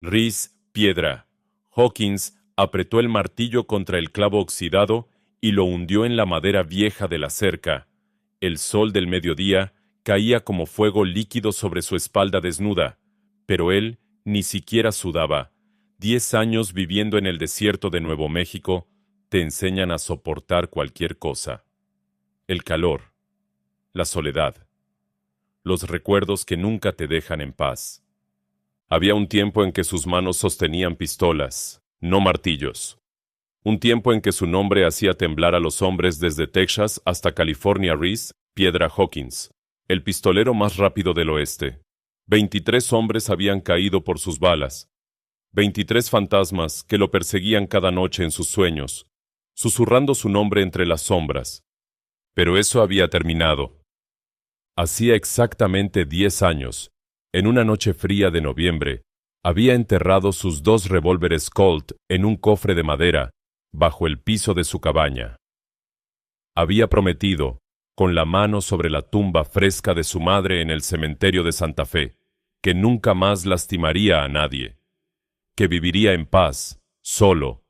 Reese, piedra. Hawkins apretó el martillo contra el clavo oxidado y lo hundió en la madera vieja de la cerca. El sol del mediodía caía como fuego líquido sobre su espalda desnuda, pero él ni siquiera sudaba. 10 años viviendo en el desierto de Nuevo México te enseñan a soportar cualquier cosa. El calor, la soledad, los recuerdos que nunca te dejan en paz. Había un tiempo en que sus manos sostenían pistolas, no martillos. Un tiempo en que su nombre hacía temblar a los hombres desde Texas hasta California. Reese, piedra Hawkins, el pistolero más rápido del oeste. 23 hombres habían caído por sus balas. 23 fantasmas que lo perseguían cada noche en sus sueños, susurrando su nombre entre las sombras. Pero eso había terminado. Hacía exactamente 10 años, en una noche fría de noviembre, había enterrado sus 2 revólveres Colt en un cofre de madera, bajo el piso de su cabaña. Había prometido, con la mano sobre la tumba fresca de su madre en el cementerio de Santa Fe, que nunca más lastimaría a nadie, que viviría en paz, solo,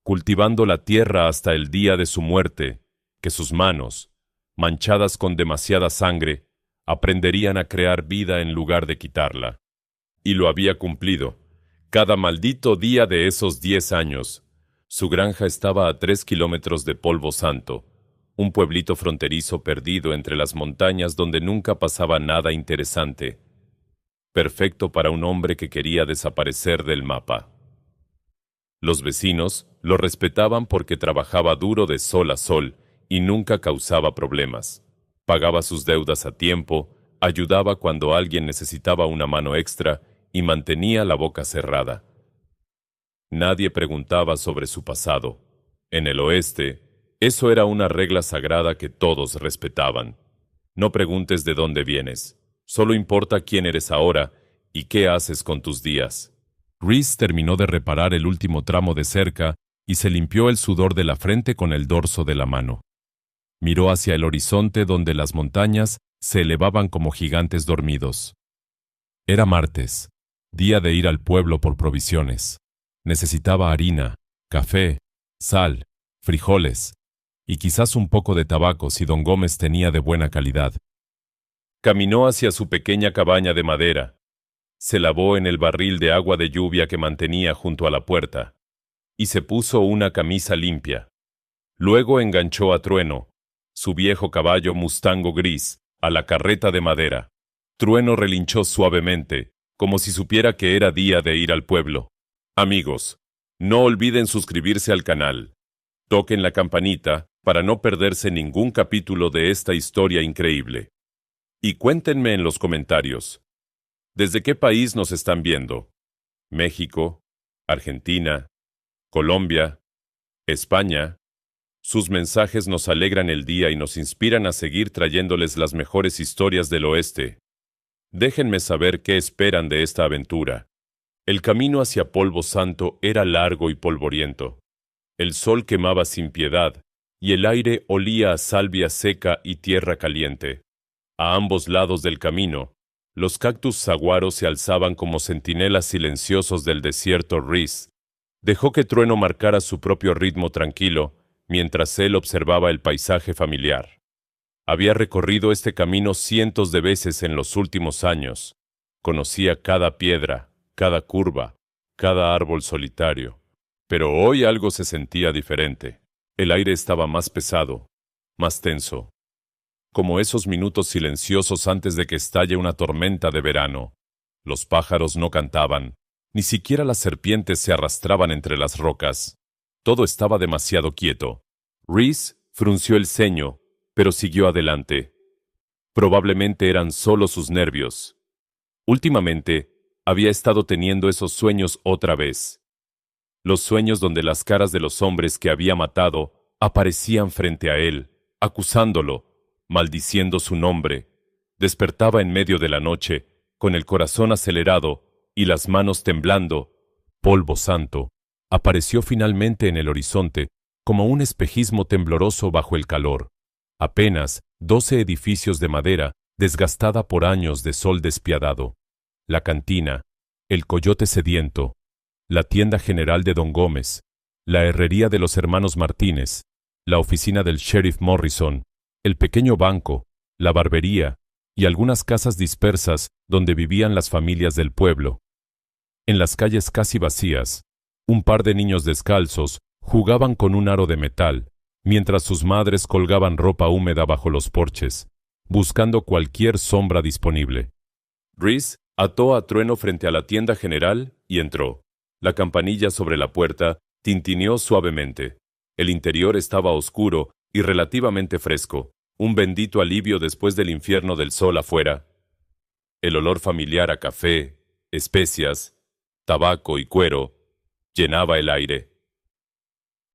cultivando la tierra hasta el día de su muerte, que sus manos, manchadas con demasiada sangre, aprenderían a crear vida en lugar de quitarla. Y lo había cumplido. Cada maldito día de esos 10 años, su granja estaba a 3 kilómetros de Polvo Santo, un pueblito fronterizo perdido entre las montañas donde nunca pasaba nada interesante. Perfecto para un hombre que quería desaparecer del mapa. Los vecinos lo respetaban porque trabajaba duro de sol a sol y nunca causaba problemas. Pagaba sus deudas a tiempo, ayudaba cuando alguien necesitaba una mano extra y mantenía la boca cerrada. Nadie preguntaba sobre su pasado. En el oeste, eso era una regla sagrada que todos respetaban. No preguntes de dónde vienes, solo importa quién eres ahora y qué haces con tus días. Reese terminó de reparar el último tramo de cerca y se limpió el sudor de la frente con el dorso de la mano. Miró hacia el horizonte donde las montañas se elevaban como gigantes dormidos. Era martes, día de ir al pueblo por provisiones. Necesitaba harina, café, sal, frijoles y quizás un poco de tabaco si don Gómez tenía de buena calidad. Caminó hacia su pequeña cabaña de madera. Se lavó en el barril de agua de lluvia que mantenía junto a la puerta y se puso una camisa limpia. Luego enganchó a Trueno, su viejo caballo mustango gris, a la carreta de madera. Trueno relinchó suavemente, como si supiera que era día de ir al pueblo. Amigos, no olviden suscribirse al canal. Toquen la campanita para no perderse ningún capítulo de esta historia increíble. Y cuéntenme en los comentarios, ¿desde qué país nos están viendo? ¿México? ¿Argentina? ¿Colombia? ¿España? Sus mensajes nos alegran el día y nos inspiran a seguir trayéndoles las mejores historias del oeste. Déjenme saber qué esperan de esta aventura. El camino hacia Polvo Santo era largo y polvoriento. El sol quemaba sin piedad, y el aire olía a salvia seca y tierra caliente. A ambos lados del camino, los cactus saguaros se alzaban como centinelas silenciosos del desierto. Reese dejó que Trueno marcara su propio ritmo tranquilo, mientras él observaba el paisaje familiar. Había recorrido este camino cientos de veces en los últimos años. Conocía cada piedra, cada curva, cada árbol solitario. Pero hoy algo se sentía diferente. El aire estaba más pesado, más tenso. Como esos minutos silenciosos antes de que estalle una tormenta de verano. Los pájaros no cantaban, ni siquiera las serpientes se arrastraban entre las rocas. Todo estaba demasiado quieto. Reese frunció el ceño, pero siguió adelante. Probablemente eran solo sus nervios. Últimamente, había estado teniendo esos sueños otra vez. Los sueños donde las caras de los hombres que había matado aparecían frente a él, acusándolo, maldiciendo su nombre. Despertaba en medio de la noche, con el corazón acelerado y las manos temblando. Polvo Santo apareció finalmente en el horizonte, como un espejismo tembloroso bajo el calor. Apenas 12 edificios de madera, desgastada por años de sol despiadado. La cantina, el Coyote Sediento, la tienda general de Don Gómez, la herrería de los hermanos Martínez, la oficina del sheriff Morrison, el pequeño banco, la barbería y algunas casas dispersas donde vivían las familias del pueblo. En las calles casi vacías, un par de niños descalzos jugaban con un aro de metal, mientras sus madres colgaban ropa húmeda bajo los porches, buscando cualquier sombra disponible. Reese ató a Trueno frente a la tienda general y entró. La campanilla sobre la puerta tintineó suavemente. El interior estaba oscuro y relativamente fresco, un bendito alivio después del infierno del sol afuera. El olor familiar a café, especias, tabaco y cuero llenaba el aire.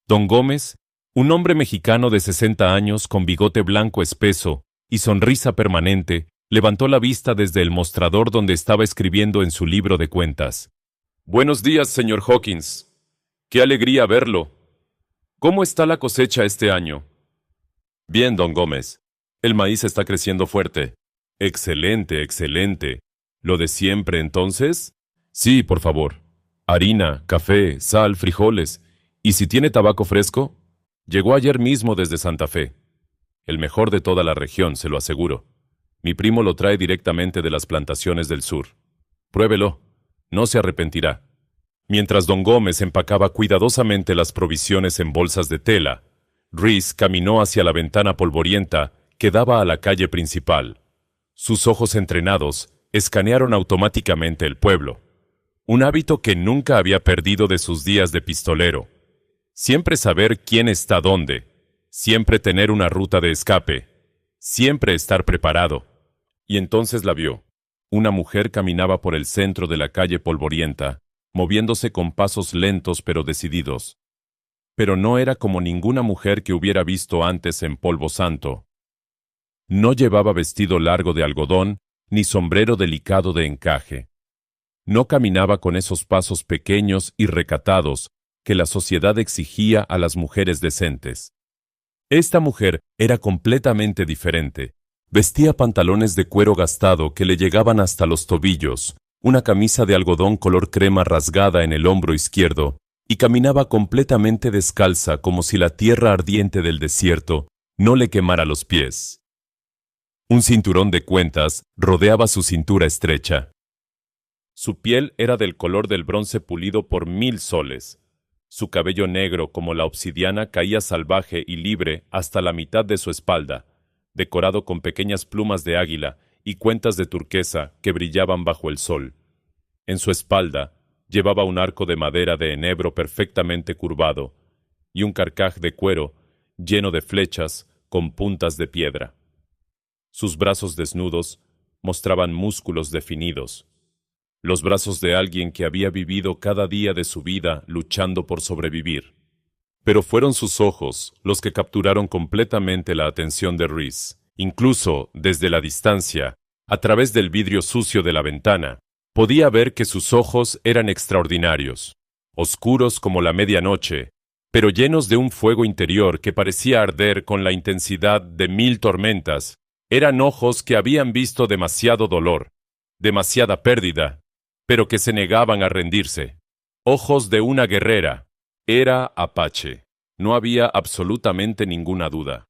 Don Gómez, un hombre mexicano de 60 años con bigote blanco espeso y sonrisa permanente, levantó la vista desde el mostrador donde estaba escribiendo en su libro de cuentas. «Buenos días, señor Hawkins. Qué alegría verlo. ¿Cómo está la cosecha este año?» «Bien, don Gómez. El maíz está creciendo fuerte». «Excelente, excelente. ¿Lo de siempre, entonces?» «Sí, por favor. Harina, café, sal, frijoles. ¿Y si tiene tabaco fresco?» «Llegó ayer mismo desde Santa Fe. El mejor de toda la región, se lo aseguro. Mi primo lo trae directamente de las plantaciones del sur. Pruébelo. No se arrepentirá». Mientras don Gómez empacaba cuidadosamente las provisiones en bolsas de tela, Reese caminó hacia la ventana polvorienta que daba a la calle principal. Sus ojos entrenados escanearon automáticamente el pueblo, un hábito que nunca había perdido de sus días de pistolero. Siempre saber quién está dónde, siempre tener una ruta de escape, siempre estar preparado. Y entonces la vio. Una mujer caminaba por el centro de la calle polvorienta, moviéndose con pasos lentos pero decididos. Pero no era como ninguna mujer que hubiera visto antes en Polvo Santo. No llevaba vestido largo de algodón ni sombrero delicado de encaje. No caminaba con esos pasos pequeños y recatados que la sociedad exigía a las mujeres decentes. Esta mujer era completamente diferente. Vestía pantalones de cuero gastado que le llegaban hasta los tobillos, una camisa de algodón color crema rasgada en el hombro izquierdo, y caminaba completamente descalza como si la tierra ardiente del desierto no le quemara los pies. Un cinturón de cuentas rodeaba su cintura estrecha. Su piel era del color del bronce pulido por 1000 soles. Su cabello negro como la obsidiana caía salvaje y libre hasta la mitad de su espalda, decorado con pequeñas plumas de águila y cuentas de turquesa que brillaban bajo el sol. En su espalda llevaba un arco de madera de enebro perfectamente curvado y un carcaj de cuero lleno de flechas con puntas de piedra. Sus brazos desnudos mostraban músculos definidos, los brazos de alguien que había vivido cada día de su vida luchando por sobrevivir. Pero fueron sus ojos los que capturaron completamente la atención de Reese. Incluso, desde la distancia, a través del vidrio sucio de la ventana, podía ver que sus ojos eran extraordinarios, oscuros como la medianoche, pero llenos de un fuego interior que parecía arder con la intensidad de 1000 tormentas. Eran ojos que habían visto demasiado dolor, demasiada pérdida, pero que se negaban a rendirse. Ojos de una guerrera. Era Apache. No había absolutamente ninguna duda.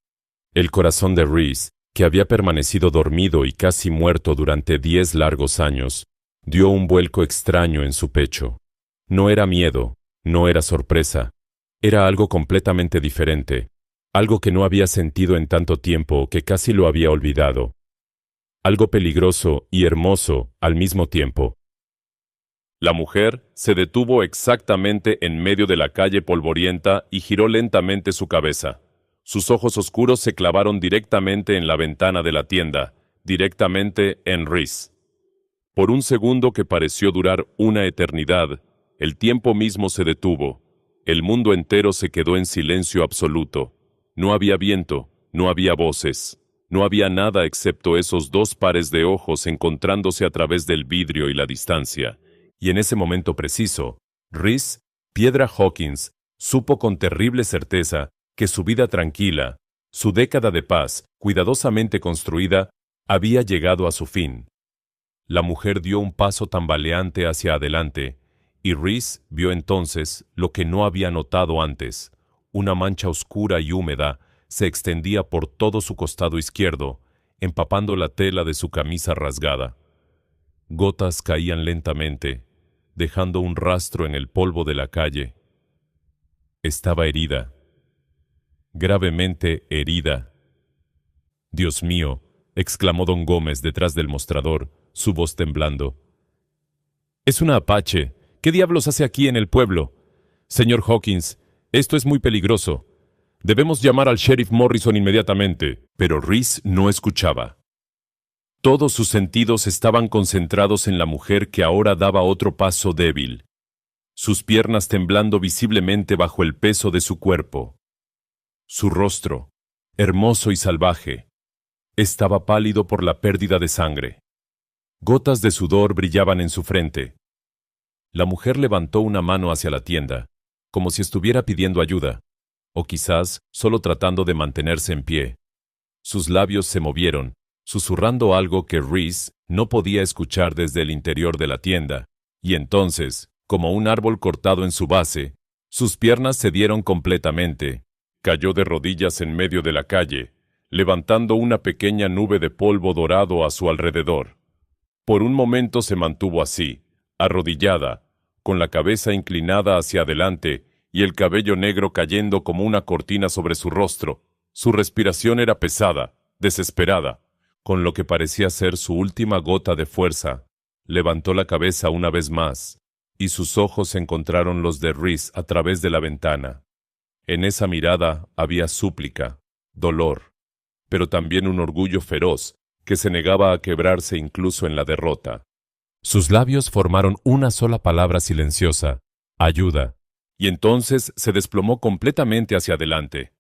El corazón de Reese, que había permanecido dormido y casi muerto durante 10 largos años, dio un vuelco extraño en su pecho. No era miedo, no era sorpresa. Era algo completamente diferente, algo que no había sentido en tanto tiempo que casi lo había olvidado. Algo peligroso y hermoso al mismo tiempo. La mujer se detuvo exactamente en medio de la calle polvorienta y giró lentamente su cabeza. Sus ojos oscuros se clavaron directamente en la ventana de la tienda, directamente en Reese. Por un segundo que pareció durar una eternidad, el tiempo mismo se detuvo. El mundo entero se quedó en silencio absoluto. No había viento, no había voces, no había nada excepto esos 2 pares de ojos encontrándose a través del vidrio y la distancia. Y en ese momento preciso, Reese Piedra Hawkins supo con terrible certeza que su vida tranquila, su década de paz, cuidadosamente construida, había llegado a su fin. La mujer dio un paso tambaleante hacia adelante, y Rhys vio entonces lo que no había notado antes. Una mancha oscura y húmeda se extendía por todo su costado izquierdo, empapando la tela de su camisa rasgada. Gotas caían lentamente, dejando un rastro en el polvo de la calle. Estaba herida. Gravemente herida. «Dios mío», exclamó don Gómez detrás del mostrador, su voz temblando. «Es una apache. ¿Qué diablos hace aquí en el pueblo? Señor Hawkins, esto es muy peligroso. Debemos llamar al sheriff Morrison inmediatamente». Pero Rhys no escuchaba. Todos sus sentidos estaban concentrados en la mujer que ahora daba otro paso débil, sus piernas temblando visiblemente bajo el peso de su cuerpo. Su rostro, hermoso y salvaje, estaba pálido por la pérdida de sangre. Gotas de sudor brillaban en su frente. La mujer levantó una mano hacia la tienda, como si estuviera pidiendo ayuda, o quizás solo tratando de mantenerse en pie. Sus labios se movieron, susurrando algo que Rhys no podía escuchar desde el interior de la tienda, y entonces, como un árbol cortado en su base, sus piernas cedieron completamente. Cayó de rodillas en medio de la calle, levantando una pequeña nube de polvo dorado a su alrededor. Por un momento se mantuvo así, arrodillada, con la cabeza inclinada hacia adelante y el cabello negro cayendo como una cortina sobre su rostro. Su respiración era pesada, desesperada. Con lo que parecía ser su última gota de fuerza, levantó la cabeza una vez más, y sus ojos encontraron los de Rhys a través de la ventana. En esa mirada había súplica, dolor, pero también un orgullo feroz que se negaba a quebrarse incluso en la derrota. Sus labios formaron una sola palabra silenciosa: ayuda, y entonces se desplomó completamente hacia adelante.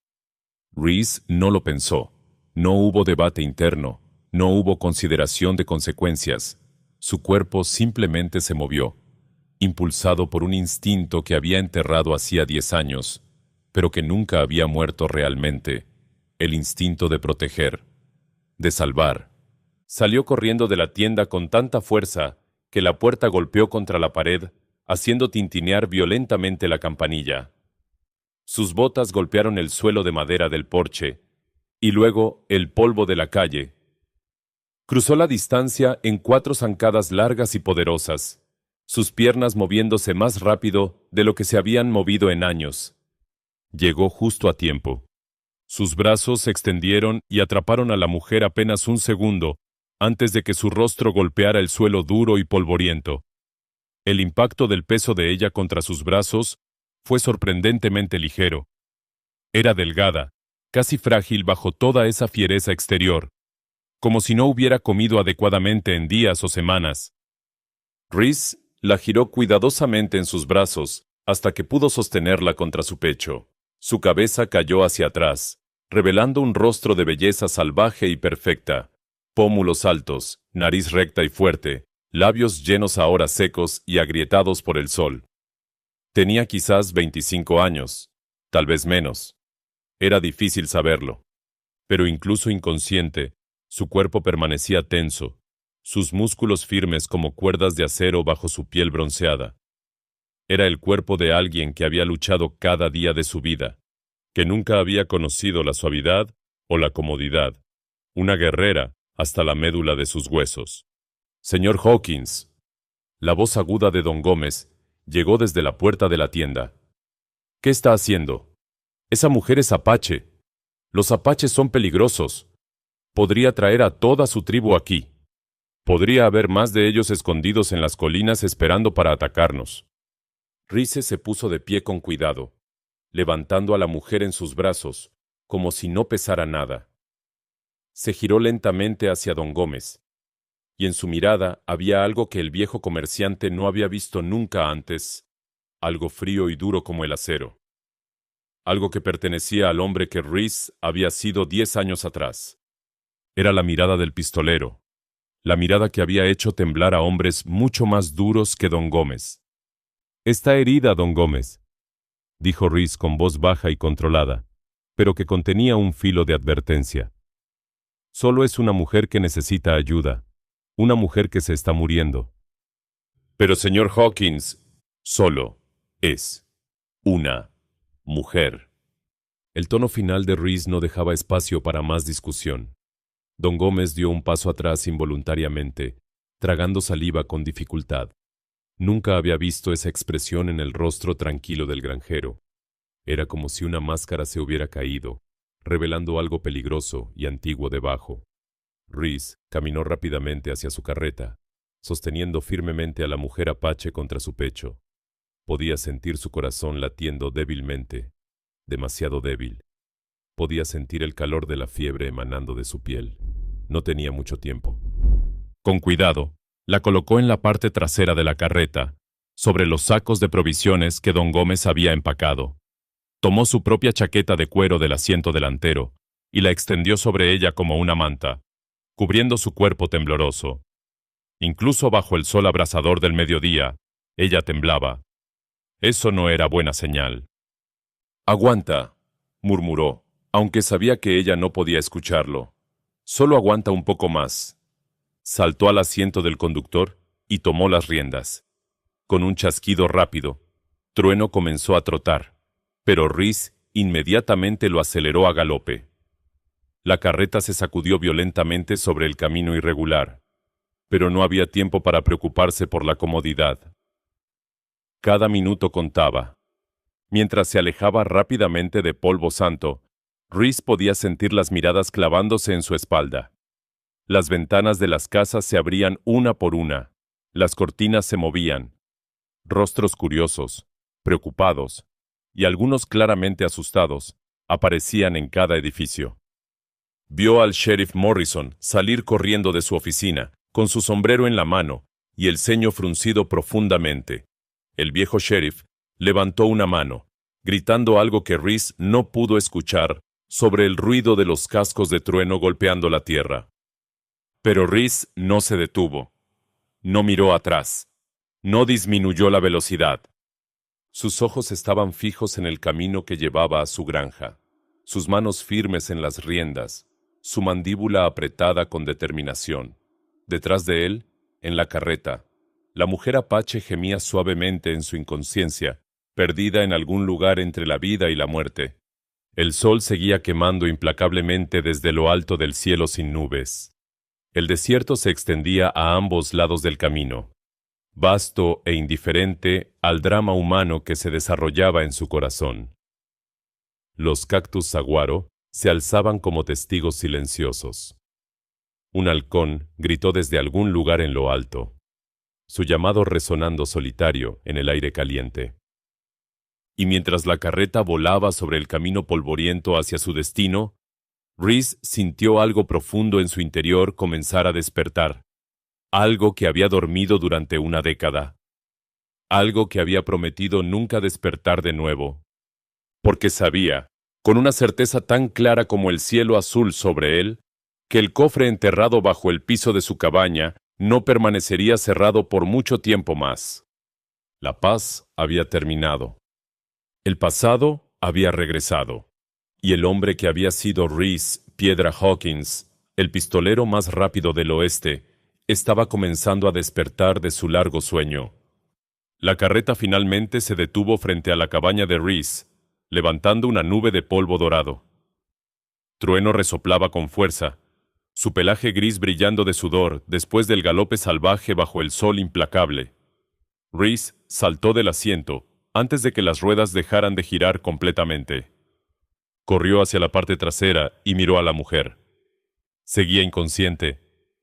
Rhys no lo pensó. No hubo debate interno. No hubo consideración de consecuencias. Su cuerpo simplemente se movió, impulsado por un instinto que había enterrado hacía 10 años, pero que nunca había muerto realmente: el instinto de proteger, de salvar. Salió corriendo de la tienda con tanta fuerza que la puerta golpeó contra la pared, haciendo tintinear violentamente la campanilla. Sus botas golpearon el suelo de madera del porche, y luego el polvo de la calle. Cruzó la distancia en 4 zancadas largas y poderosas, sus piernas moviéndose más rápido de lo que se habían movido en años. Llegó justo a tiempo. Sus brazos se extendieron y atraparon a la mujer apenas un segundo antes de que su rostro golpeara el suelo duro y polvoriento. El impacto del peso de ella contra sus brazos fue sorprendentemente ligero. Era delgada, casi frágil bajo toda esa fiereza exterior, como si no hubiera comido adecuadamente en días o semanas. Rhys la giró cuidadosamente en sus brazos hasta que pudo sostenerla contra su pecho. Su cabeza cayó hacia atrás, revelando un rostro de belleza salvaje y perfecta, pómulos altos, nariz recta y fuerte, labios llenos ahora secos y agrietados por el sol. Tenía quizás 25 años, tal vez menos. Era difícil saberlo. Pero incluso inconsciente, su cuerpo permanecía tenso, sus músculos firmes como cuerdas de acero bajo su piel bronceada. Era el cuerpo de alguien que había luchado cada día de su vida, que nunca había conocido la suavidad o la comodidad, una guerrera hasta la médula de sus huesos. «Señor Hawkins». La voz aguda de don Gómez llegó desde la puerta de la tienda. «¿Qué está haciendo? Esa mujer es apache. Los apaches son peligrosos. Podría traer a toda su tribu aquí. Podría haber más de ellos escondidos en las colinas esperando para atacarnos». Rhys se puso de pie con cuidado, levantando a la mujer en sus brazos, como si no pesara nada. Se giró lentamente hacia don Gómez, y en su mirada había algo que el viejo comerciante no había visto nunca antes, algo frío y duro como el acero. Algo que pertenecía al hombre que Rhys había sido 10 años atrás. Era la mirada del pistolero, la mirada que había hecho temblar a hombres mucho más duros que don Gómez. «Está herida, don Gómez», dijo Rhys con voz baja y controlada, pero que contenía un filo de advertencia. «Solo es una mujer que necesita ayuda. Una mujer que se está muriendo. Pero señor Hawkins, solo es una mujer. El tono final de Reese no dejaba espacio para más discusión. Don Gómez dio un paso atrás involuntariamente, tragando saliva con dificultad. Nunca había visto esa expresión en el rostro tranquilo del granjero. Era como si una máscara se hubiera caído, revelando algo peligroso y antiguo debajo. Reese caminó rápidamente hacia su carreta, sosteniendo firmemente a la mujer apache contra su pecho. Podía sentir su corazón latiendo débilmente, demasiado débil. Podía sentir el calor de la fiebre emanando de su piel. No tenía mucho tiempo. Con cuidado, la colocó en la parte trasera de la carreta, sobre los sacos de provisiones que don Gómez había empacado. Tomó su propia chaqueta de cuero del asiento delantero y la extendió sobre ella como una manta, cubriendo su cuerpo tembloroso. Incluso bajo el sol abrasador del mediodía, ella temblaba. Eso no era buena señal. «Aguanta», murmuró, aunque sabía que ella no podía escucharlo. «Solo aguanta un poco más». Saltó al asiento del conductor y tomó las riendas. Con un chasquido rápido, Trueno comenzó a trotar, pero Reese inmediatamente lo aceleró a galope. La carreta se sacudió violentamente sobre el camino irregular, pero no había tiempo para preocuparse por la comodidad. Cada minuto contaba. Mientras se alejaba rápidamente de Polvo Santo, Reese podía sentir las miradas clavándose en su espalda. Las ventanas de las casas se abrían una por una, las cortinas se movían. Rostros curiosos, preocupados, y algunos claramente asustados, aparecían en cada edificio. Vio al sheriff Morrison salir corriendo de su oficina, con su sombrero en la mano y el ceño fruncido profundamente. El viejo sheriff levantó una mano, gritando algo que Reese no pudo escuchar sobre el ruido de los cascos de trueno golpeando la tierra. Pero Reese no se detuvo. No miró atrás. No disminuyó la velocidad. Sus ojos estaban fijos en el camino que llevaba a su granja, sus manos firmes en las riendas, su mandíbula apretada con determinación. Detrás de él, en la carreta, la mujer apache gemía suavemente en su inconsciencia, perdida en algún lugar entre la vida y la muerte. El sol seguía quemando implacablemente desde lo alto del cielo sin nubes. El desierto se extendía a ambos lados del camino, vasto e indiferente al drama humano que se desarrollaba en su corazón. Los cactus saguaro se alzaban como testigos silenciosos. Un halcón gritó desde algún lugar en lo alto, su llamado resonando solitario en el aire caliente. Y mientras la carreta volaba sobre el camino polvoriento hacia su destino, Reese sintió algo profundo en su interior comenzar a despertar, algo que había dormido durante una década, algo que había prometido nunca despertar de nuevo, porque sabía, con una certeza tan clara como el cielo azul sobre él, que el cofre enterrado bajo el piso de su cabaña no permanecería cerrado por mucho tiempo más. La paz había terminado. El pasado había regresado, y el hombre que había sido Reese Piedra Hawkins, el pistolero más rápido del oeste, estaba comenzando a despertar de su largo sueño. La carreta finalmente se detuvo frente a la cabaña de Reese, levantando una nube de polvo dorado. Trueno resoplaba con fuerza, su pelaje gris brillando de sudor después del galope salvaje bajo el sol implacable. Reese saltó del asiento antes de que las ruedas dejaran de girar completamente. Corrió hacia la parte trasera y miró a la mujer. Seguía inconsciente.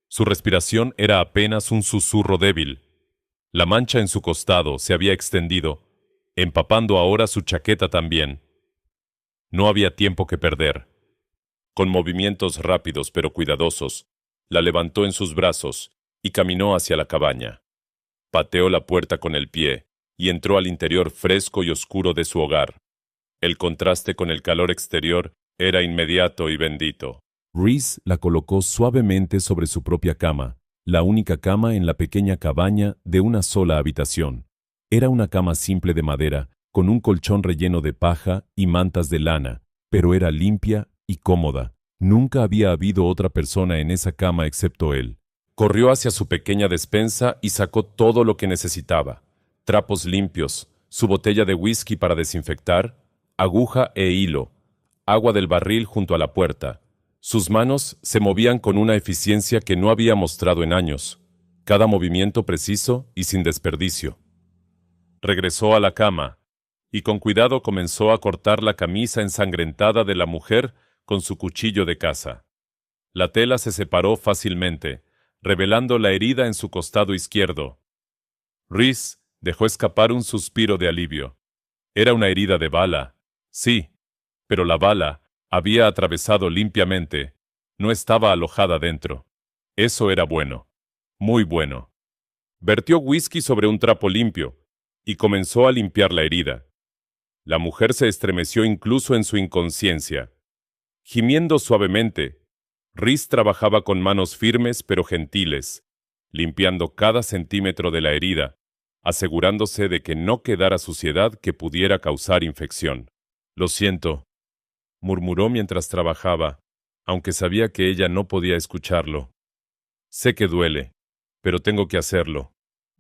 Su respiración era apenas un susurro débil. La mancha en su costado se había extendido, empapando ahora su chaqueta también. No había tiempo que perder. Con movimientos rápidos pero cuidadosos, la levantó en sus brazos y caminó hacia la cabaña. Pateó la puerta con el pie y entró al interior fresco y oscuro de su hogar. El contraste con el calor exterior era inmediato y bendito. Reese la colocó suavemente sobre su propia cama, la única cama en la pequeña cabaña de una sola habitación. Era una cama simple de madera, con un colchón relleno de paja y mantas de lana, pero era limpia y cómoda. Nunca había habido otra persona en esa cama excepto él. Corrió hacia su pequeña despensa y sacó todo lo que necesitaba: trapos limpios, su botella de whisky para desinfectar, aguja e hilo, agua del barril junto a la puerta. Sus manos se movían con una eficiencia que no había mostrado en años, cada movimiento preciso y sin desperdicio. Regresó a la cama y con cuidado comenzó a cortar la camisa ensangrentada de la mujer con su cuchillo de caza. La tela se separó fácilmente, revelando la herida en su costado izquierdo. Rhys dejó escapar un suspiro de alivio. Era una herida de bala, sí, pero la bala había atravesado limpiamente, no estaba alojada dentro. Eso era bueno, muy bueno. Vertió whisky sobre un trapo limpio y comenzó a limpiar la herida. La mujer se estremeció incluso en su inconsciencia. Gimiendo suavemente, Rhys trabajaba con manos firmes pero gentiles, limpiando cada centímetro de la herida, asegurándose de que no quedara suciedad que pudiera causar infección. «Lo siento», murmuró mientras trabajaba, aunque sabía que ella no podía escucharlo. «Sé que duele, pero tengo que hacerlo».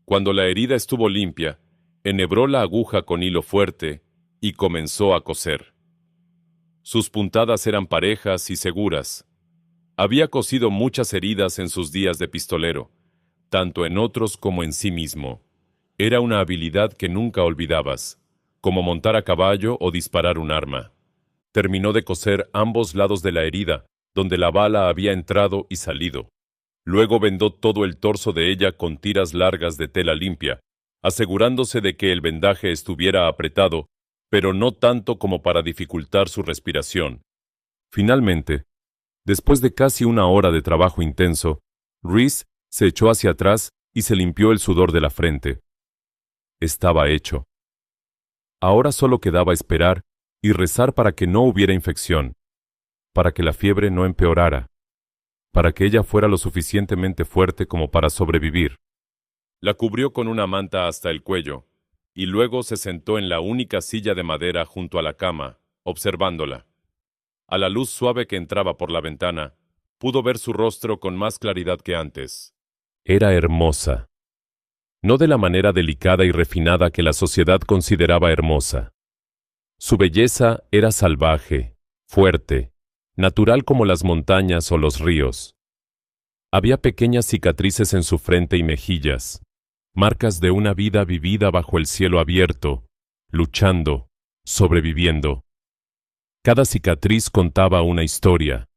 Cuando la herida estuvo limpia, enhebró la aguja con hilo fuerte y comenzó a coser. Sus puntadas eran parejas y seguras. Había cosido muchas heridas en sus días de pistolero, tanto en otros como en sí mismo. Era una habilidad que nunca olvidabas, como montar a caballo o disparar un arma. Terminó de coser ambos lados de la herida, donde la bala había entrado y salido. Luego vendó todo el torso de ella con tiras largas de tela limpia, asegurándose de que el vendaje estuviera apretado, pero no tanto como para dificultar su respiración. Finalmente, después de casi una hora de trabajo intenso, Rhys se echó hacia atrás y se limpió el sudor de la frente. Estaba hecho. Ahora solo quedaba esperar y rezar para que no hubiera infección, para que la fiebre no empeorara, para que ella fuera lo suficientemente fuerte como para sobrevivir. La cubrió con una manta hasta el cuello, y luego se sentó en la única silla de madera junto a la cama, observándola. A la luz suave que entraba por la ventana, pudo ver su rostro con más claridad que antes. Era hermosa. No de la manera delicada y refinada que la sociedad consideraba hermosa. Su belleza era salvaje, fuerte, natural como las montañas o los ríos. Había pequeñas cicatrices en su frente y mejillas, marcas de una vida vivida bajo el cielo abierto, luchando, sobreviviendo. Cada cicatriz contaba una historia.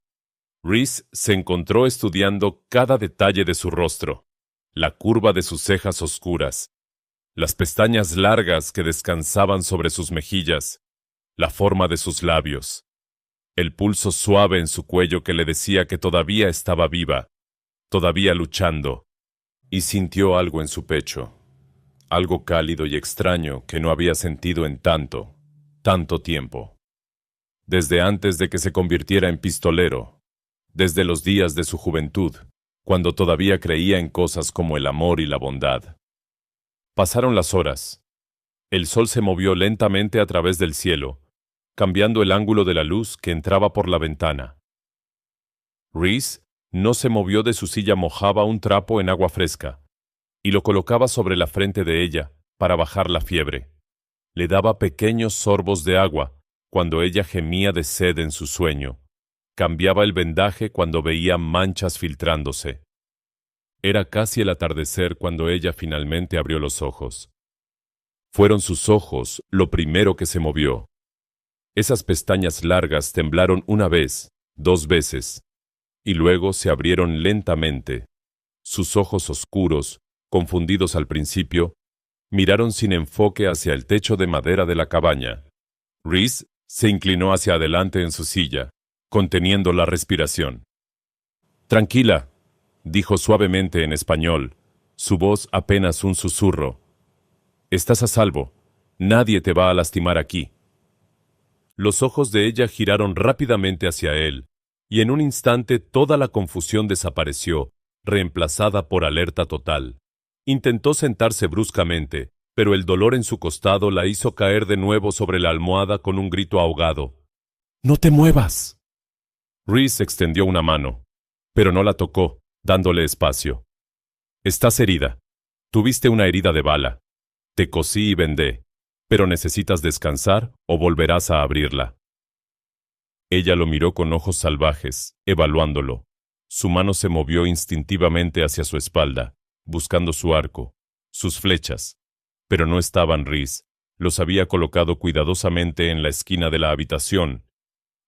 Rhys se encontró estudiando cada detalle de su rostro, la curva de sus cejas oscuras, las pestañas largas que descansaban sobre sus mejillas, la forma de sus labios, el pulso suave en su cuello que le decía que todavía estaba viva, todavía luchando, y sintió algo en su pecho, algo cálido y extraño que no había sentido en tanto tiempo. Desde antes de que se convirtiera en pistolero, desde los días de su juventud, cuando todavía creía en cosas como el amor y la bondad. Pasaron las horas. El sol se movió lentamente a través del cielo, cambiando el ángulo de la luz que entraba por la ventana. Rhys no se movió de su silla, mojaba un trapo en agua fresca y lo colocaba sobre la frente de ella para bajar la fiebre. Le daba pequeños sorbos de agua cuando ella gemía de sed en su sueño. Cambiaba el vendaje cuando veía manchas filtrándose. Era casi el atardecer cuando ella finalmente abrió los ojos. Fueron sus ojos lo primero que se movió. Esas pestañas largas temblaron una vez, 2 veces, y luego se abrieron lentamente. Sus ojos oscuros, confundidos al principio, miraron sin enfoque hacia el techo de madera de la cabaña. Rhys se inclinó hacia adelante en su silla, conteniendo la respiración. «Tranquila», dijo suavemente en español, su voz apenas un susurro. «Estás a salvo. Nadie te va a lastimar aquí». Los ojos de ella giraron rápidamente hacia él, y en un instante toda la confusión desapareció, reemplazada por alerta total. Intentó sentarse bruscamente, pero el dolor en su costado la hizo caer de nuevo sobre la almohada con un grito ahogado. «¡No te muevas!». Rhys extendió una mano, pero no la tocó, dándole espacio. Estás herida. Tuviste una herida de bala. Te cosí y vendé. Pero necesitas descansar o volverás a abrirla. Ella lo miró con ojos salvajes, evaluándolo. Su mano se movió instintivamente hacia su espalda, buscando su arco, sus flechas. Pero no estaban Rhys. Los había colocado cuidadosamente en la esquina de la habitación,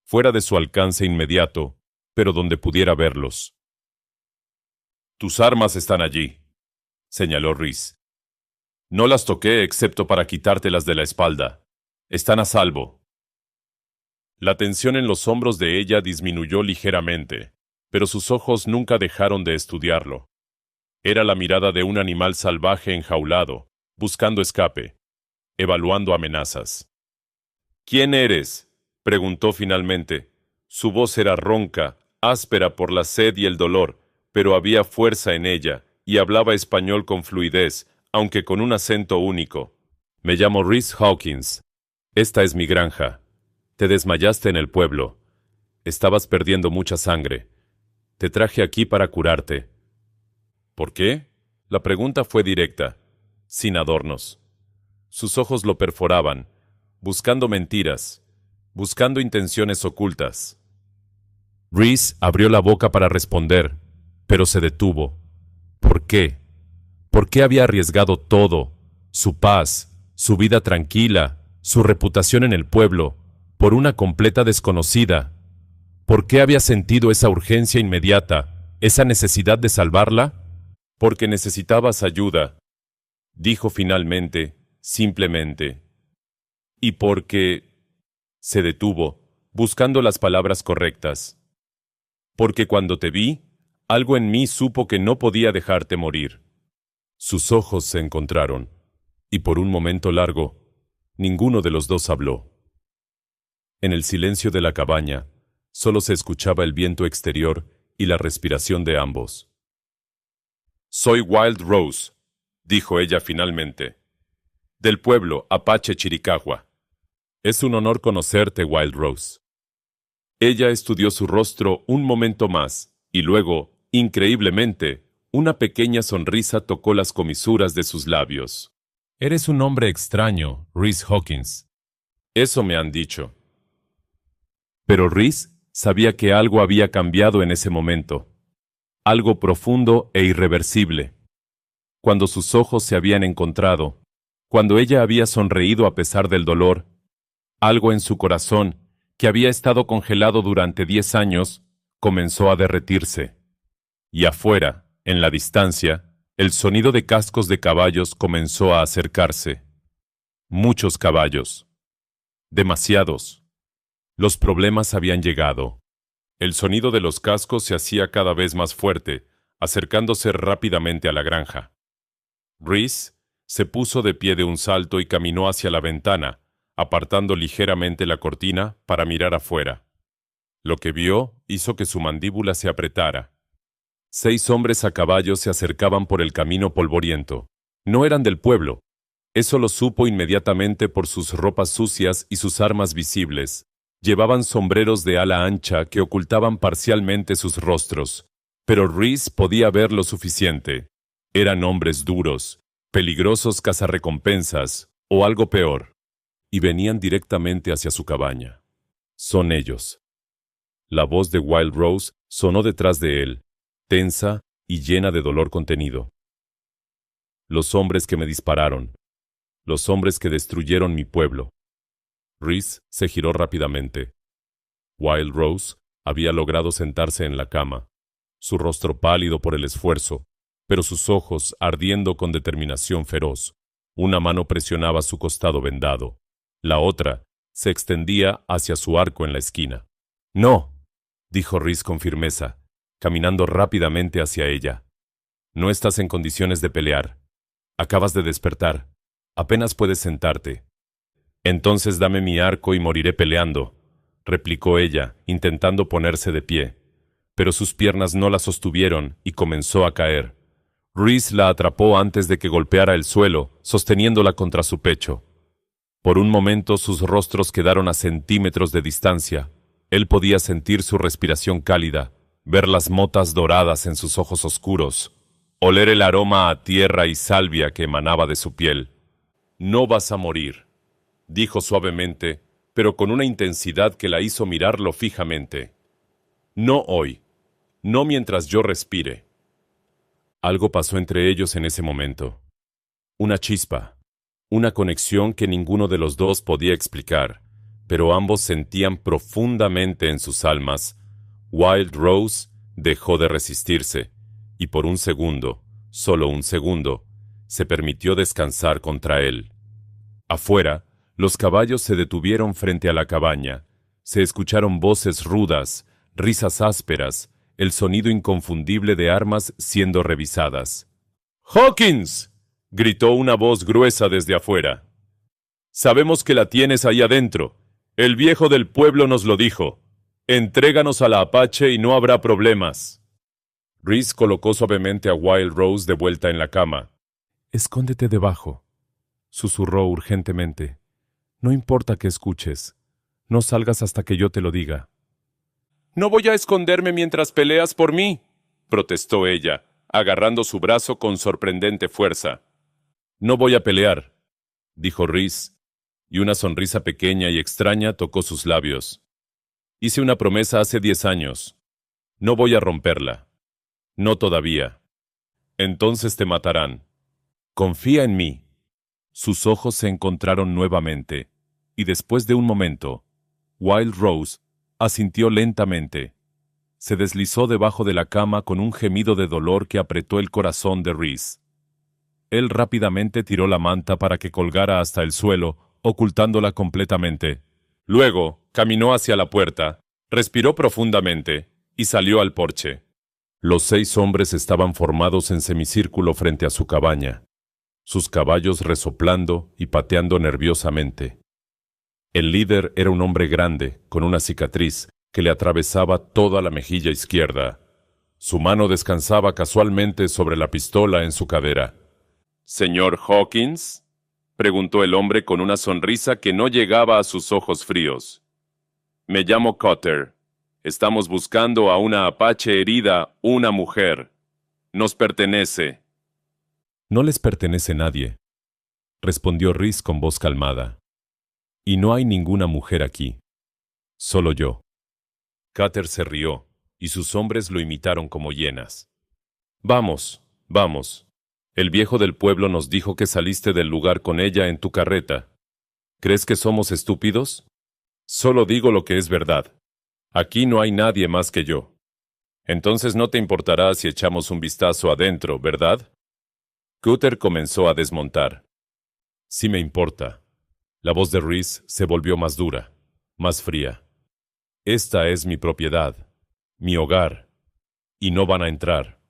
fuera de su alcance inmediato, pero donde pudiera verlos. «Tus armas están allí», señaló Rhys. «No las toqué excepto para quitártelas de la espalda. Están a salvo». La tensión en los hombros de ella disminuyó ligeramente, pero sus ojos nunca dejaron de estudiarlo. Era la mirada de un animal salvaje enjaulado, buscando escape, evaluando amenazas. «¿Quién eres?», preguntó finalmente. Su voz era ronca, áspera por la sed y el dolor, pero había fuerza en ella, y hablaba español con fluidez, aunque con un acento único. «Me llamo Rhys Hawkins. Esta es mi granja. Te desmayaste en el pueblo. Estabas perdiendo mucha sangre. Te traje aquí para curarte». «¿Por qué?». La pregunta fue directa, sin adornos. Sus ojos lo perforaban, buscando mentiras, buscando intenciones ocultas. Rhys abrió la boca para responder, pero se detuvo. ¿Por qué? ¿Por qué había arriesgado todo? Su paz, su vida tranquila, su reputación en el pueblo, por una completa desconocida. ¿Por qué había sentido esa urgencia inmediata, esa necesidad de salvarla? «Porque necesitabas ayuda», dijo finalmente, simplemente. «Y porque…» Se detuvo, buscando las palabras correctas. «Porque cuando te vi, algo en mí supo que no podía dejarte morir». Sus ojos se encontraron, y por un momento largo, ninguno de los dos habló. En el silencio de la cabaña, solo se escuchaba el viento exterior y la respiración de ambos. «Soy Wild Rose», dijo ella finalmente, «del pueblo Apache Chiricahua. Es un honor conocerte, Wild Rose». Ella estudió su rostro un momento más, y luego, increíblemente, una pequeña sonrisa tocó las comisuras de sus labios. «Eres un hombre extraño, Rhys Hawkins». «Eso me han dicho». Pero Rhys sabía que algo había cambiado en ese momento. Algo profundo e irreversible. Cuando sus ojos se habían encontrado, cuando ella había sonreído a pesar del dolor, algo en su corazón, que había estado congelado durante 10 años, comenzó a derretirse. Y afuera, en la distancia, el sonido de cascos de caballos comenzó a acercarse. Muchos caballos. Demasiados. Los problemas habían llegado. El sonido de los cascos se hacía cada vez más fuerte, acercándose rápidamente a la granja. Rhys se puso de pie de un salto y caminó hacia la ventana, apartando ligeramente la cortina para mirar afuera. Lo que vio hizo que su mandíbula se apretara. 6 hombres a caballo se acercaban por el camino polvoriento. No eran del pueblo. Eso lo supo inmediatamente por sus ropas sucias y sus armas visibles. Llevaban sombreros de ala ancha que ocultaban parcialmente sus rostros, pero Rhys podía ver lo suficiente. Eran hombres duros, peligrosos cazarrecompensas, o algo peor, y venían directamente hacia su cabaña. «Son ellos». La voz de Wild Rose sonó detrás de él, tensa y llena de dolor contenido. «Los hombres que me dispararon, los hombres que destruyeron mi pueblo». Rhys se giró rápidamente. Wild Rose había logrado sentarse en la cama, su rostro pálido por el esfuerzo, pero sus ojos ardiendo con determinación feroz. Una mano presionaba su costado vendado. La otra se extendía hacia su arco en la esquina. «No», dijo Rhys con firmeza, caminando rápidamente hacia ella. «No estás en condiciones de pelear. Acabas de despertar. Apenas puedes sentarte». «Entonces dame mi arco y moriré peleando», replicó ella, intentando ponerse de pie. Pero sus piernas no la sostuvieron y comenzó a caer. Rhys la atrapó antes de que golpeara el suelo, sosteniéndola contra su pecho. Por un momento sus rostros quedaron a centímetros de distancia. Él podía sentir su respiración cálida, ver las motas doradas en sus ojos oscuros. oler el aroma a tierra y salvia que emanaba de su piel. «No vas a morir», dijo suavemente, pero con una intensidad que la hizo mirarlo fijamente. «No hoy. No mientras yo respire». Algo pasó entre ellos en ese momento. Una chispa, una conexión que ninguno de los dos podía explicar, pero ambos sentían profundamente en sus almas. Wild Rose dejó de resistirse, y por un segundo, solo un segundo, se permitió descansar contra él. Afuera, los caballos se detuvieron frente a la cabaña. Se escucharon voces rudas, risas ásperas, el sonido inconfundible de armas siendo revisadas. «¡Hawkins!», gritó una voz gruesa desde afuera. «Sabemos que la tienes ahí adentro. El viejo del pueblo nos lo dijo. Entréganos a la Apache y no habrá problemas». Rhys colocó suavemente a Wild Rose de vuelta en la cama. «Escóndete debajo», susurró urgentemente. «No importa que escuches. No salgas hasta que yo te lo diga». «No voy a esconderme mientras peleas por mí», protestó ella, agarrando su brazo con sorprendente fuerza. «No voy a pelear», dijo Rhys, y una sonrisa pequeña y extraña tocó sus labios. «Hice una promesa hace 10 años. No voy a romperla. No todavía. Entonces te matarán. Confía en mí». Sus ojos se encontraron nuevamente, y después de un momento, Wild Rose asintió lentamente. Se deslizó debajo de la cama con un gemido de dolor que apretó el corazón de Rhys. Él rápidamente tiró la manta para que colgara hasta el suelo, ocultándola completamente. Luego, caminó hacia la puerta, respiró profundamente y salió al porche. Los 6 hombres estaban formados en semicírculo frente a su cabaña, sus caballos resoplando y pateando nerviosamente. El líder era un hombre grande, con una cicatriz que le atravesaba toda la mejilla izquierda. Su mano descansaba casualmente sobre la pistola en su cadera. «¿Señor Hawkins?», preguntó el hombre con una sonrisa que no llegaba a sus ojos fríos. «Me llamo Cutter. Estamos buscando a una apache herida, una mujer. Nos pertenece». «No les pertenece nadie», respondió Rhys con voz calmada. «Y no hay ninguna mujer aquí. Solo yo». Cutter se rió, y sus hombres lo imitaron como hienas. «Vamos, vamos. El viejo del pueblo nos dijo que saliste del lugar con ella en tu carreta. ¿Crees que somos estúpidos? Solo digo lo que es verdad. Aquí no hay nadie más que yo. Entonces no te importará si echamos un vistazo adentro, ¿verdad?» Cutter comenzó a desmontar. «Sí me importa». La voz de Rhys se volvió más dura, más fría. «Esta es mi propiedad, mi hogar, y no van a entrar».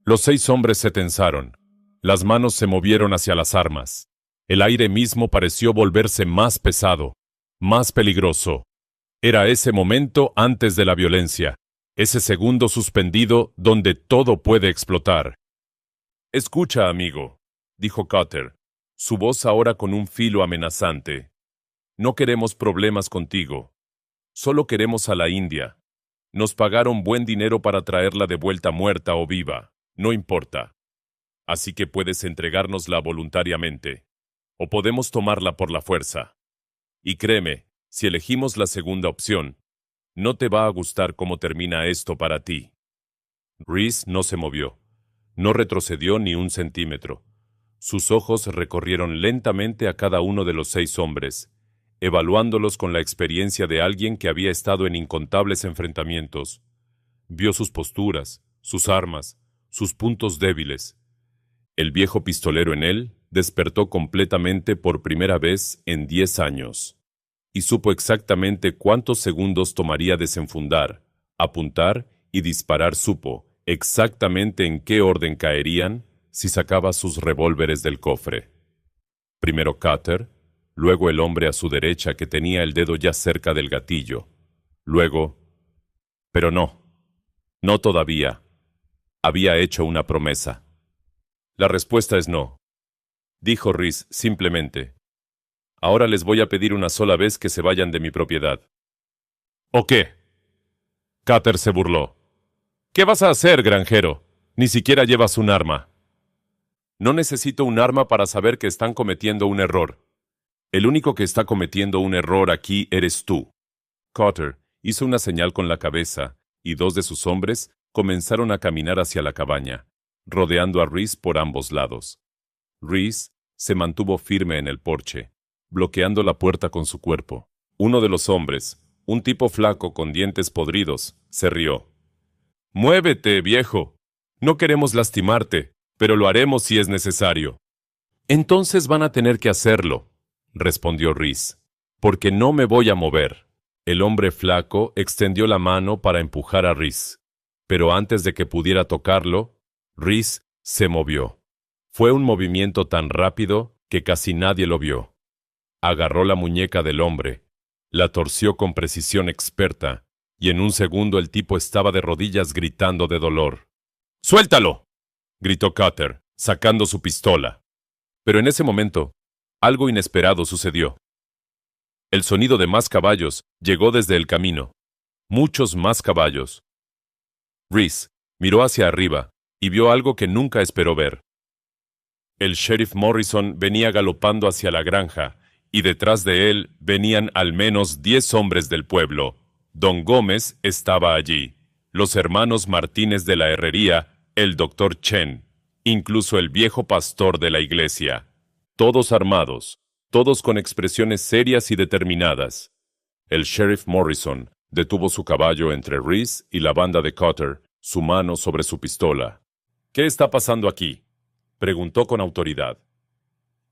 Los 6 hombres se tensaron. Las manos se movieron hacia las armas. El aire mismo pareció volverse más pesado, más peligroso. Era ese momento antes de la violencia, ese segundo suspendido donde todo puede explotar. «Escucha, amigo», dijo Cutter, su voz ahora con un filo amenazante. «No queremos problemas contigo. Solo queremos a la India. Nos pagaron buen dinero para traerla de vuelta muerta o viva. No importa. Así que puedes entregárnosla voluntariamente. O podemos tomarla por la fuerza. Y créeme, si elegimos la segunda opción, no te va a gustar cómo termina esto para ti». Rhys no se movió. No retrocedió ni un centímetro. Sus ojos recorrieron lentamente a cada uno de los 6 hombres, evaluándolos con la experiencia de alguien que había estado en incontables enfrentamientos. Vio sus posturas, sus armas, sus puntos débiles. El viejo pistolero en él despertó completamente por primera vez en 10 años, y supo exactamente cuántos segundos tomaría desenfundar, apuntar y disparar. Supo exactamente en qué orden caerían si sacaba sus revólveres del cofre. Primero Cutter, luego el hombre a su derecha que tenía el dedo ya cerca del gatillo. Luego... Pero no, no todavía. Había hecho una promesa. «La respuesta es no», dijo Rhys simplemente. «Ahora les voy a pedir una sola vez que se vayan de mi propiedad». «¿O qué?». Cutter se burló. «¿Qué vas a hacer, granjero? Ni siquiera llevas un arma. No necesito un arma para saber que están cometiendo un error. El único que está cometiendo un error aquí eres tú. Cotter hizo una señal con la cabeza, y dos de sus hombres comenzaron a caminar hacia la cabaña, rodeando a Rhys por ambos lados. Rhys se mantuvo firme en el porche, bloqueando la puerta con su cuerpo. Uno de los hombres, un tipo flaco con dientes podridos, se rió. «Muévete, viejo. No queremos lastimarte, pero lo haremos si es necesario». «Entonces van a tener que hacerlo», respondió Rhys, «porque no me voy a mover». El hombre flaco extendió la mano para empujar a Rhys, pero antes de que pudiera tocarlo, Rhys se movió. Fue un movimiento tan rápido que casi nadie lo vio. Agarró la muñeca del hombre, la torció con precisión experta, y en un segundo el tipo estaba de rodillas gritando de dolor. «¡Suéltalo!», gritó Cotter, sacando su pistola. Pero en ese momento, algo inesperado sucedió. El sonido de más caballos llegó desde el camino. Muchos más caballos. Rhys miró hacia arriba y vio algo que nunca esperó ver. El sheriff Morrison venía galopando hacia la granja, y detrás de él venían al menos 10 hombres del pueblo. Don Gómez estaba allí, los hermanos Martínez de la herrería, el doctor Chen, incluso el viejo pastor de la iglesia. Todos armados, todos con expresiones serias y determinadas. El sheriff Morrison detuvo su caballo entre Rhys y la banda de Cotter, su mano sobre su pistola. «¿Qué está pasando aquí?», preguntó con autoridad.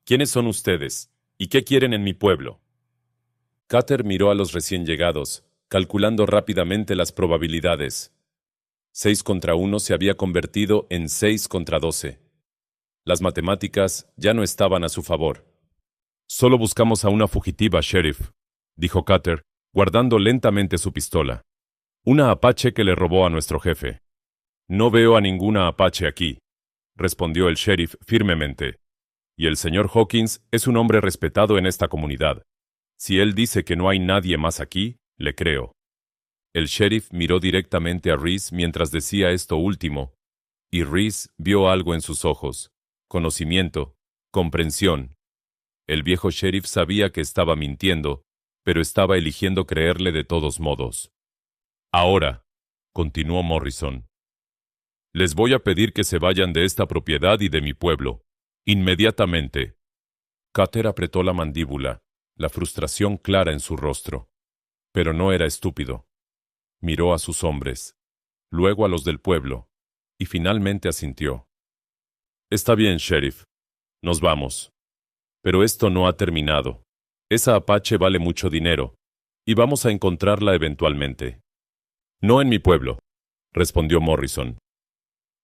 «¿Quiénes son ustedes? ¿Y qué quieren en mi pueblo?». Cotter miró a los recién llegados, calculando rápidamente las probabilidades. 6 contra 1 se había convertido en 6 contra 12. Las matemáticas ya no estaban a su favor. «Solo buscamos a una fugitiva, sheriff», dijo Cotter, guardando lentamente su pistola. «Una apache que le robó a nuestro jefe». «No veo a ninguna apache aquí», respondió el sheriff firmemente. «Y el señor Hawkins es un hombre respetado en esta comunidad. Si él dice que no hay nadie más aquí, le creo». El sheriff miró directamente a Rhys mientras decía esto último, y Rhys vio algo en sus ojos: conocimiento, comprensión. El viejo sheriff sabía que estaba mintiendo, pero estaba eligiendo creerle de todos modos. «Ahora», continuó Morrison, «les voy a pedir que se vayan de esta propiedad y de mi pueblo. Inmediatamente». Cotter apretó la mandíbula, la frustración clara en su rostro. Pero no era estúpido. Miró a sus hombres, luego a los del pueblo, y finalmente asintió. «Está bien, sheriff. Nos vamos. Pero esto no ha terminado. Esa apache vale mucho dinero, y vamos a encontrarla eventualmente». «No en mi pueblo», respondió Morrison.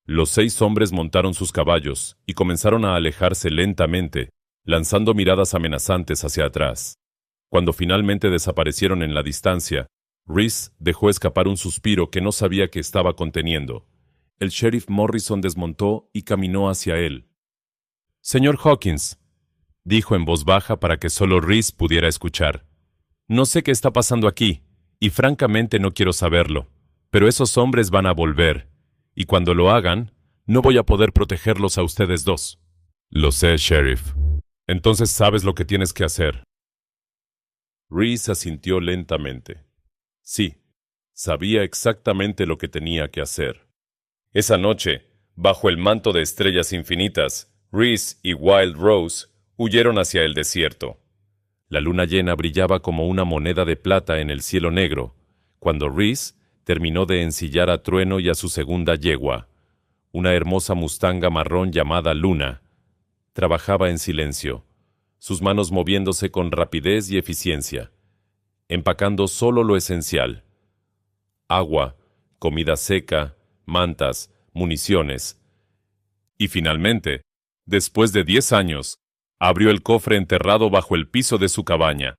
Los 6 hombres montaron sus caballos y comenzaron a alejarse lentamente, lanzando miradas amenazantes hacia atrás. Cuando finalmente desaparecieron en la distancia, Rhys dejó escapar un suspiro que no sabía que estaba conteniendo. El sheriff Morrison desmontó y caminó hacia él. «Señor Hawkins», dijo en voz baja para que solo Rhys pudiera escuchar, «no sé qué está pasando aquí, y francamente no quiero saberlo, pero esos hombres van a volver, y cuando lo hagan, no voy a poder protegerlos a ustedes dos». «Lo sé, sheriff. Entonces sabes lo que tienes que hacer». Rhys asintió lentamente. Sí, sabía exactamente lo que tenía que hacer. Esa noche, bajo el manto de estrellas infinitas, Rhys y Wild Rose huyeron hacia el desierto. La luna llena brillaba como una moneda de plata en el cielo negro, cuando Rhys terminó de ensillar a Trueno y a su segunda yegua, una hermosa mustanga marrón llamada Luna. Trabajaba en silencio, sus manos moviéndose con rapidez y eficiencia, empacando solo lo esencial: agua, comida seca, mantas, municiones. Y finalmente, después de 10 años, abrió el cofre enterrado bajo el piso de su cabaña.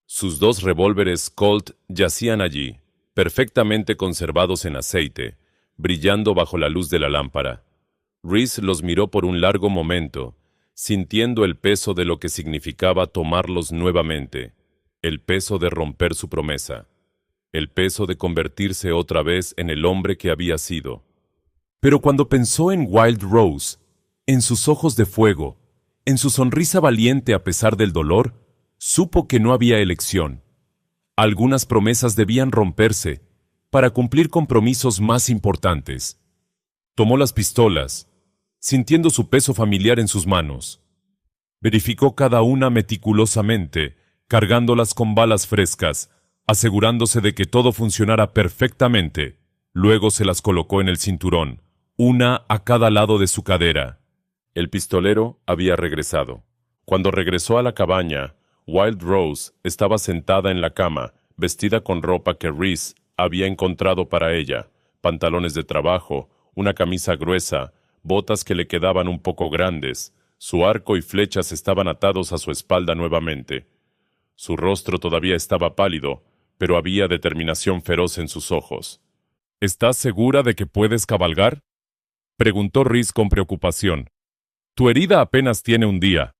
Sus 2 revólveres Colt yacían allí, perfectamente conservados en aceite, brillando bajo la luz de la lámpara. Rhys los miró por un largo momento, sintiendo el peso de lo que significaba tomarlos nuevamente, el peso de romper su promesa, el peso de convertirse otra vez en el hombre que había sido. Pero cuando pensó en Wild Rose, en sus ojos de fuego, en su sonrisa valiente a pesar del dolor, supo que no había elección. Algunas promesas debían romperse para cumplir compromisos más importantes. Tomó las pistolas, sintiendo su peso familiar en sus manos. Verificó cada una meticulosamente, cargándolas con balas frescas, asegurándose de que todo funcionara perfectamente. Luego se las colocó en el cinturón, una a cada lado de su cadera. El pistolero había regresado. Cuando regresó a la cabaña, Wild Rose estaba sentada en la cama, vestida con ropa que Rhys había encontrado para ella, pantalones de trabajo, una camisa gruesa, botas que le quedaban un poco grandes. Su arco y flechas estaban atados a su espalda nuevamente. Su rostro todavía estaba pálido, pero había determinación feroz en sus ojos. ¿Estás segura de que puedes cabalgar?, preguntó Rhys con preocupación. Tu herida apenas tiene un día.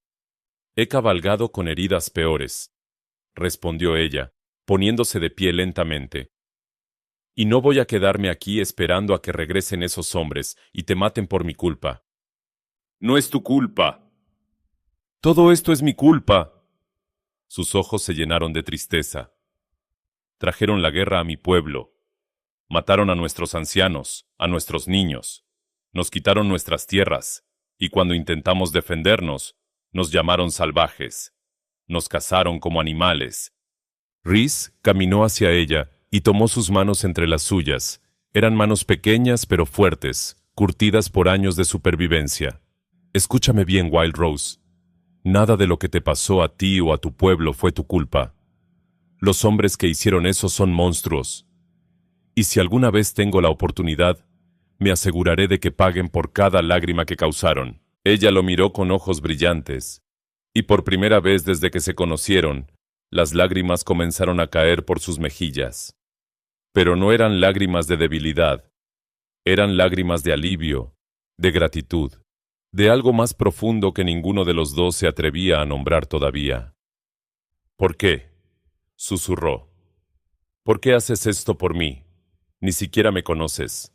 He cabalgado con heridas peores, respondió ella, poniéndose de pie lentamente. Y no voy a quedarme aquí esperando a que regresen esos hombres y te maten por mi culpa. No es tu culpa. Todo esto es mi culpa. Sus ojos se llenaron de tristeza. Trajeron la guerra a mi pueblo. Mataron a nuestros ancianos, a nuestros niños. Nos quitaron nuestras tierras, y cuando intentamos defendernos, nos llamaron salvajes. Nos cazaron como animales. Rhys caminó hacia ella y tomó sus manos entre las suyas. Eran manos pequeñas pero fuertes, curtidas por años de supervivencia. Escúchame bien, Wild Rose. Nada de lo que te pasó a ti o a tu pueblo fue tu culpa. Los hombres que hicieron eso son monstruos. Y si alguna vez tengo la oportunidad, me aseguraré de que paguen por cada lágrima que causaron. Ella lo miró con ojos brillantes, y por primera vez desde que se conocieron, las lágrimas comenzaron a caer por sus mejillas. Pero no eran lágrimas de debilidad, eran lágrimas de alivio, de gratitud, de algo más profundo que ninguno de los dos se atrevía a nombrar todavía. ¿Por qué?, susurró. ¿Por qué haces esto por mí? Ni siquiera me conoces.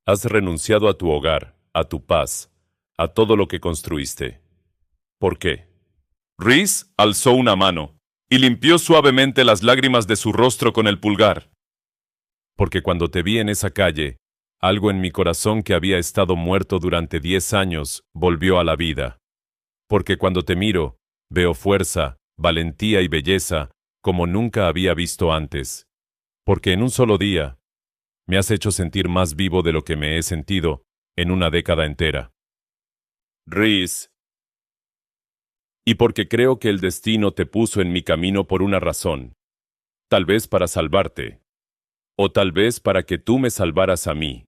Has renunciado a tu hogar, a tu paz, a todo lo que construiste. ¿Por qué? Rhys alzó una mano y limpió suavemente las lágrimas de su rostro con el pulgar. Porque cuando te vi en esa calle, algo en mi corazón que había estado muerto durante 10 años volvió a la vida. Porque cuando te miro, veo fuerza, valentía y belleza como nunca había visto antes. Porque en un solo día, me has hecho sentir más vivo de lo que me he sentido en una década entera. Rhys. Y porque creo que el destino te puso en mi camino por una razón. Tal vez para salvarte. O tal vez para que tú me salvaras a mí.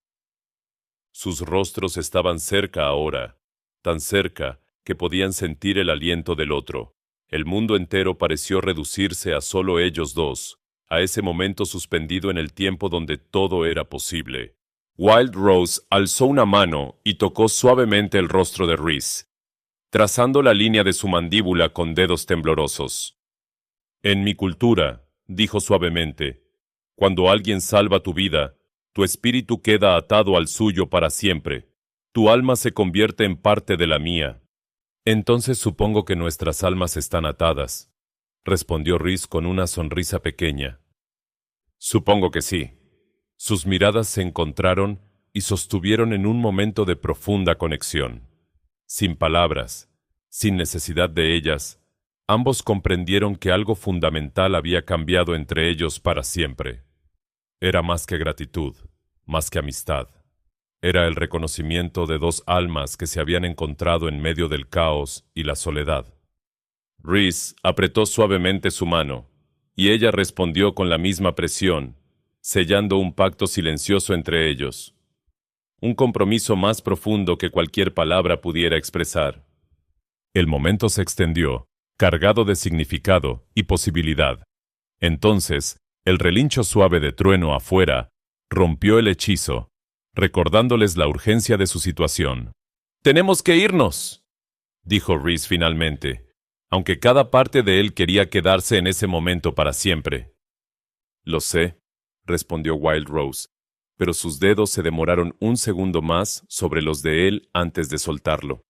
Sus rostros estaban cerca ahora, tan cerca que podían sentir el aliento del otro. El mundo entero pareció reducirse a solo ellos dos, a ese momento suspendido en el tiempo donde todo era posible. Wild Rose alzó una mano y tocó suavemente el rostro de Rhys, trazando la línea de su mandíbula con dedos temblorosos. En mi cultura, dijo suavemente, cuando alguien salva tu vida, tu espíritu queda atado al suyo para siempre. Tu alma se convierte en parte de la mía. Entonces supongo que nuestras almas están atadas, respondió Rhys con una sonrisa pequeña. Supongo que sí. Sus miradas se encontraron y sostuvieron en un momento de profunda conexión. Sin palabras, sin necesidad de ellas, ambos comprendieron que algo fundamental había cambiado entre ellos para siempre. Era más que gratitud, más que amistad. Era el reconocimiento de dos almas que se habían encontrado en medio del caos y la soledad. Rhys apretó suavemente su mano, y ella respondió con la misma presión, sellando un pacto silencioso entre ellos. Un compromiso más profundo que cualquier palabra pudiera expresar. El momento se extendió, cargado de significado y posibilidad. Entonces, el relincho suave de trueno afuera rompió el hechizo, recordándoles la urgencia de su situación. «¡Tenemos que irnos!», dijo Rhys finalmente, aunque cada parte de él quería quedarse en ese momento para siempre. «Lo sé», respondió Wild Rose, pero sus dedos se demoraron un segundo más sobre los de él antes de soltarlo.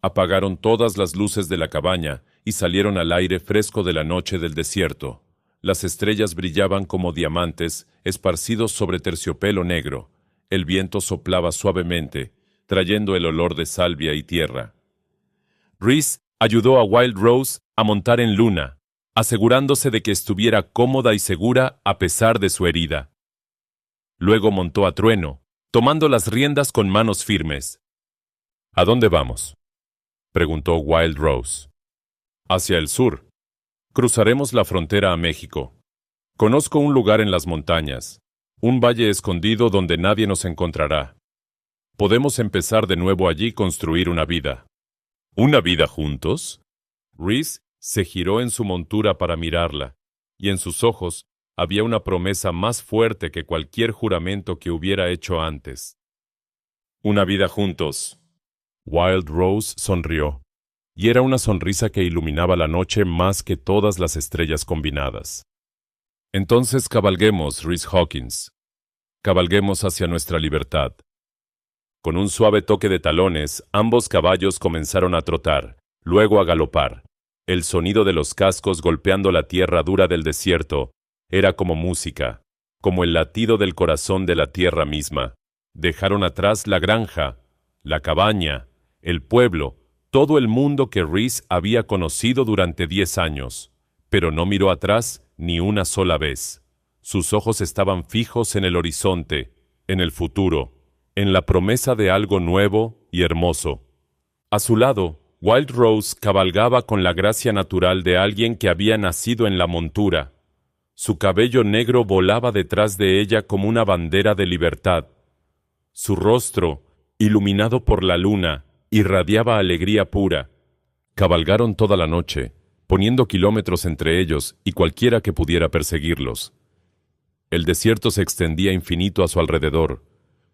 Apagaron todas las luces de la cabaña y salieron al aire fresco de la noche del desierto. Las estrellas brillaban como diamantes esparcidos sobre terciopelo negro. El viento soplaba suavemente, trayendo el olor de salvia y tierra. Rhys ayudó a Wild Rose a montar en Luna, asegurándose de que estuviera cómoda y segura a pesar de su herida. Luego montó a Trueno, tomando las riendas con manos firmes. ¿A dónde vamos?, preguntó Wild Rose. Hacia el sur. Cruzaremos la frontera a México. Conozco un lugar en las montañas, un valle escondido donde nadie nos encontrará. Podemos empezar de nuevo allí y construir una vida. ¿Una vida juntos? Rhys se giró en su montura para mirarla, y en sus ojos había una promesa más fuerte que cualquier juramento que hubiera hecho antes. Una vida juntos. Wild Rose sonrió, y era una sonrisa que iluminaba la noche más que todas las estrellas combinadas. Entonces cabalguemos, Rhys Hawkins. Cabalguemos hacia nuestra libertad. Con un suave toque de talones, ambos caballos comenzaron a trotar, luego a galopar. El sonido de los cascos golpeando la tierra dura del desierto era como música, como el latido del corazón de la tierra misma. Dejaron atrás la granja, la cabaña, el pueblo, todo el mundo que Rhys había conocido durante 10 años, pero no miró atrás ni una sola vez. Sus ojos estaban fijos en el horizonte, en el futuro, en la promesa de algo nuevo y hermoso. A su lado, Wild Rose cabalgaba con la gracia natural de alguien que había nacido en la montura. Su cabello negro volaba detrás de ella como una bandera de libertad. Su rostro, iluminado por la luna, irradiaba alegría pura. Cabalgaron toda la noche, poniendo kilómetros entre ellos y cualquiera que pudiera perseguirlos. El desierto se extendía infinito a su alrededor,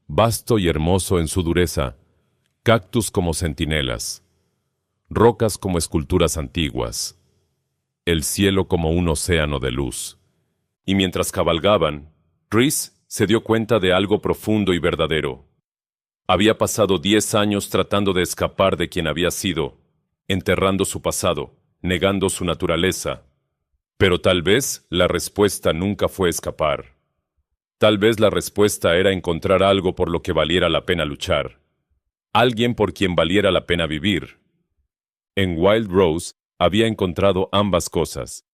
vasto y hermoso en su dureza, cactus como centinelas, rocas como esculturas antiguas, el cielo como un océano de luz. Y mientras cabalgaban, Rhys se dio cuenta de algo profundo y verdadero. Había pasado 10 años tratando de escapar de quien había sido, enterrando su pasado, negando su naturaleza. Pero tal vez la respuesta nunca fue escapar. Tal vez la respuesta era encontrar algo por lo que valiera la pena luchar. Alguien por quien valiera la pena vivir. En Wild Rose había encontrado ambas cosas.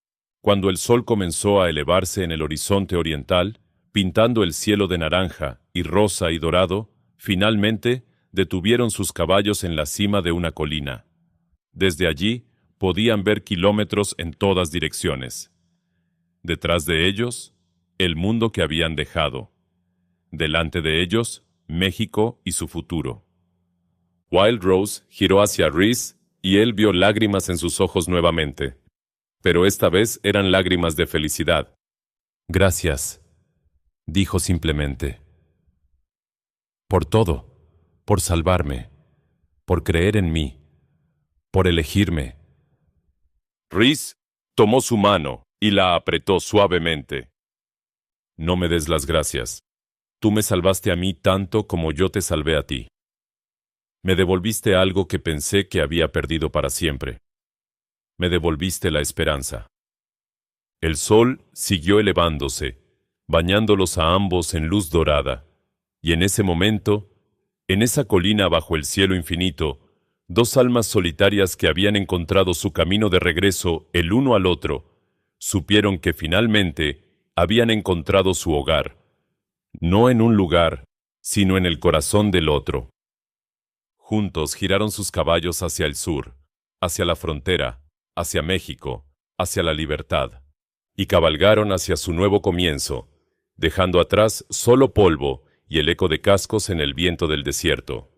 Cuando el sol comenzó a elevarse en el horizonte oriental, pintando el cielo de naranja y rosa y dorado, finalmente detuvieron sus caballos en la cima de una colina. Desde allí podían ver kilómetros en todas direcciones. Detrás de ellos, el mundo que habían dejado. Delante de ellos, México y su futuro. Wild Rose giró hacia Rhys y él vio lágrimas en sus ojos nuevamente. Pero esta vez eran lágrimas de felicidad. «Gracias», dijo simplemente. «Por todo, por salvarme, por creer en mí, por elegirme». Rhys tomó su mano y la apretó suavemente. «No me des las gracias. Tú me salvaste a mí tanto como yo te salvé a ti. Me devolviste algo que pensé que había perdido para siempre. Me devolviste la esperanza». El sol siguió elevándose, bañándolos a ambos en luz dorada, y en ese momento, en esa colina bajo el cielo infinito, dos almas solitarias que habían encontrado su camino de regreso el uno al otro, supieron que finalmente habían encontrado su hogar, no en un lugar, sino en el corazón del otro. Juntos giraron sus caballos hacia el sur, hacia la frontera, hacia México, hacia la libertad, y cabalgaron hacia su nuevo comienzo, dejando atrás solo polvo y el eco de cascos en el viento del desierto.